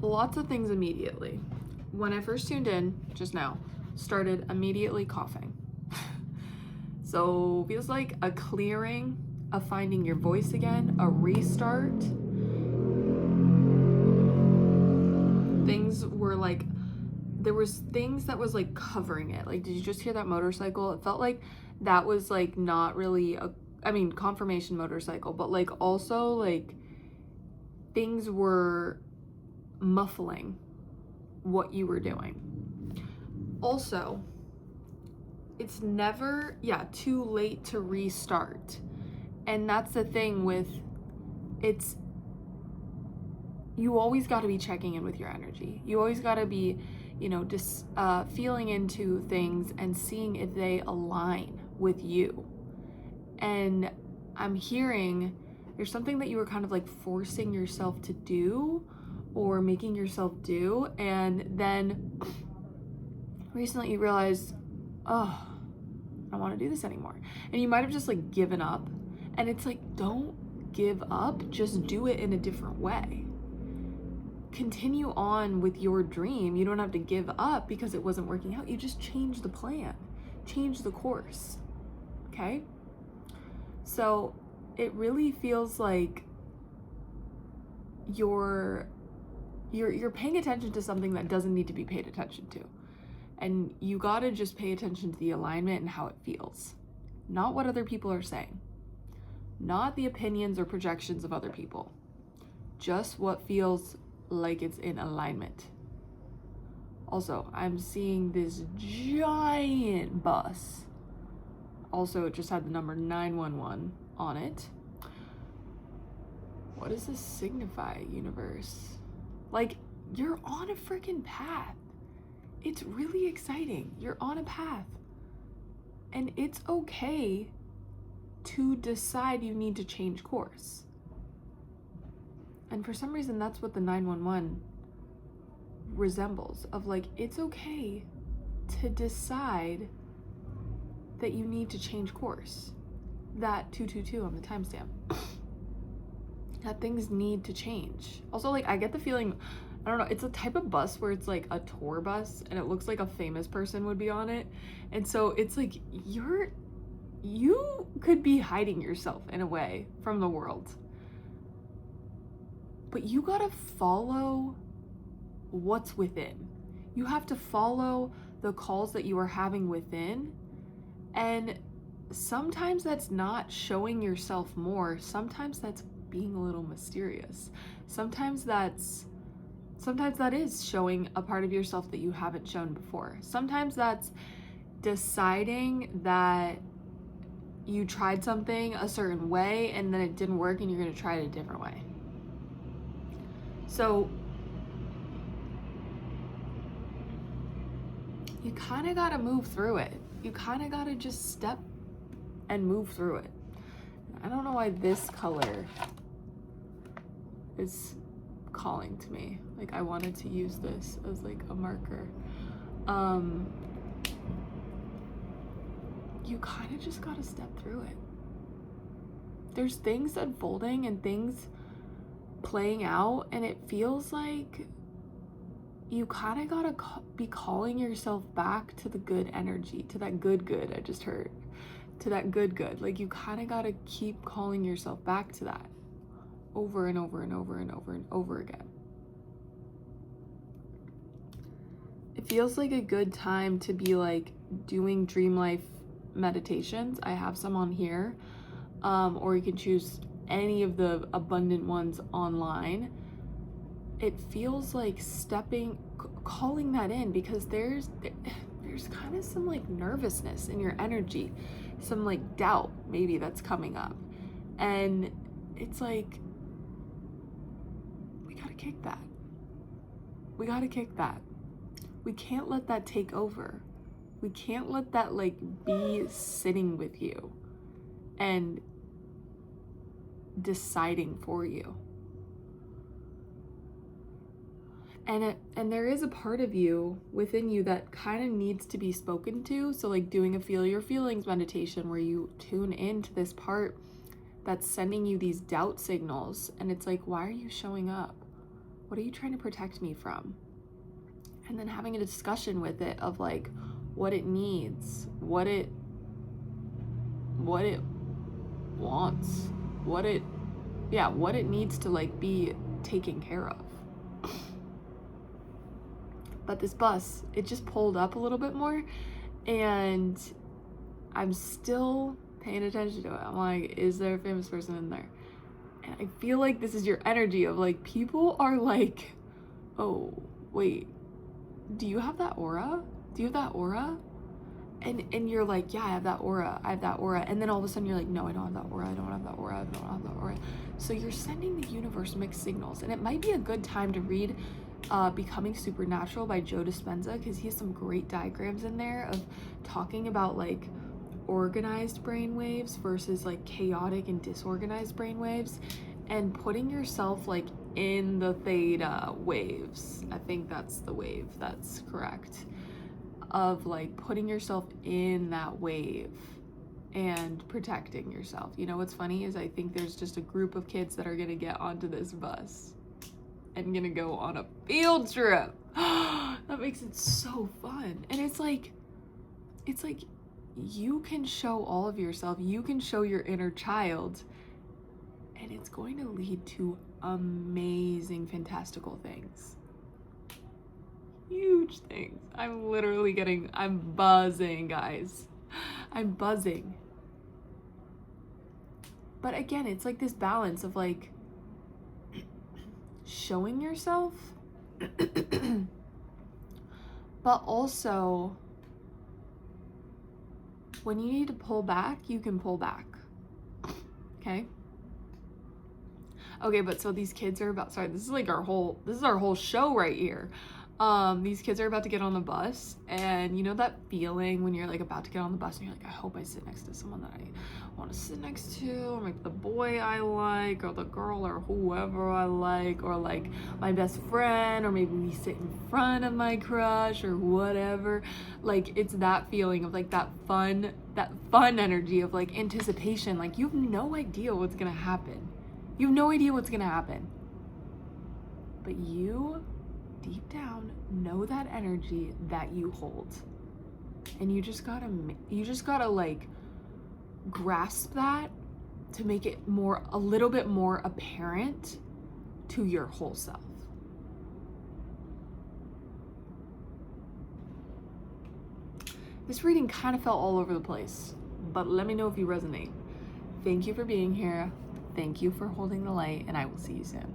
lots of things immediately. When I first tuned in just now, started immediately coughing. So feels like a clearing, a finding your voice again, a restart. Things were like, there was things that was like covering it. Like, did you just hear that motorcycle? It felt like that was like not really a, I mean, confirmation motorcycle, but like also like things were muffling what you were doing. Also, it's never, too late to restart. And that's the thing with, it's, you always got to be checking in with your energy. You always got to be, just feeling into things and seeing if they align with you. And I'm hearing there's something that you were kind of like forcing yourself to do or making yourself do, and then recently you realized, oh, I don't want to do this anymore. And you might have just like given up. And it's like, don't give up, just do it in a different way. Continue on with your dream. You don't have to give up because it wasn't working out. You just change the plan, change the course. Okay? So it really feels like you're paying attention to something that doesn't need to be paid attention to. And you gotta just pay attention to the alignment and how it feels. Not what other people are saying. Not the opinions or projections of other people. Just what feels like it's in alignment. Also, I'm seeing this giant bus. Also, it just had the number 911 on it. What does this signify, universe? Like, you're on a freaking path. It's really exciting. You're on a path. And it's okay to decide you need to change course. And for some reason, that's what the 911 resembles, of like, it's okay to decide that you need to change course. That 222 on the timestamp. That things need to change. Also, like, I get the feeling, I don't know, it's a type of bus where it's like a tour bus and it looks like a famous person would be on it. And so it's like, you could be hiding yourself in a way from the world. But you gotta follow what's within. You have to follow the calls that you are having within. And sometimes that's not showing yourself more. Sometimes that's being a little mysterious. Sometimes that is showing a part of yourself that you haven't shown before. Sometimes that's deciding that you tried something a certain way and then it didn't work and you're going to try it a different way. So you kind of got to move through it. You kind of got to just step and move through it. I don't know why this color is calling to me. Like, I wanted to use this as like a marker. You kind of just got to step through it. There's things unfolding and things playing out, and it feels like you kind of gotta be calling yourself back to the good energy, to that good I just heard, to that good. Like, you kind of gotta keep calling yourself back to that over and over and over and over and over again. It feels like a good time to be like doing dream life meditations. I have some on here, or you can choose any of the abundant ones online. It feels like calling that in, because there's kind of some like nervousness in your energy, some like doubt maybe that's coming up, and it's like, we gotta kick that. We can't let that take over. We can't let that like be sitting with you and deciding for you. And there is a part of you within you that kind of needs to be spoken to. So like doing a feel your feelings meditation where you tune into this part that's sending you these doubt signals, and it's like, why are you showing up? what are you trying to protect me from? And then having a discussion with it of like what it needs, what it wants, what it needs to like be taken care of. But this bus, it just pulled up a little bit more, and I'm still paying attention to it. I'm like, is there a famous person in there? And I feel like this is your energy of like, people are like, oh, wait, do you have that aura? Do you have that aura? And you're like, yeah, I have that aura. And then all of a sudden you're like, no, I don't have that aura. I don't have that aura. So you're sending the universe mixed signals. And it might be a good time to read Becoming Supernatural by Joe Dispenza, because he has some great diagrams in there of talking about like organized brain waves versus like chaotic and disorganized brain waves, and putting yourself like in the theta waves. I think that's the wave, that's correct, of like putting yourself in that wave and protecting yourself. You know what's funny is I think there's just a group of kids that are gonna get onto this bus and gonna go on a field trip. That makes it so fun. And it's like you can show all of yourself, you can show your inner child, and it's going to lead to amazing, fantastical things. Huge things. I'm buzzing, guys. I'm buzzing. But again, it's like this balance of like showing yourself, but also when you need to pull back, you can pull back. Okay? Okay, but so these kids are about, sorry, this is our whole show right here. These kids are about to get on the bus, and you know that feeling when you're like about to get on the bus and you're like, I hope I sit next to someone that I want to sit next to, or maybe the boy I like, or the girl, or whoever I like, or like my best friend, or maybe we sit in front of my crush, or whatever. Like, it's that feeling of like that fun energy of like anticipation. Like, you have no idea what's gonna happen. You have no idea what's gonna happen. But you, deep down, know that energy that you hold. And you just gotta like grasp that to make it a little bit more apparent to your whole self. This reading kind of felt all over the place, but let me know if you resonate. Thank you for being here. Thank you for holding the light, and I will see you soon.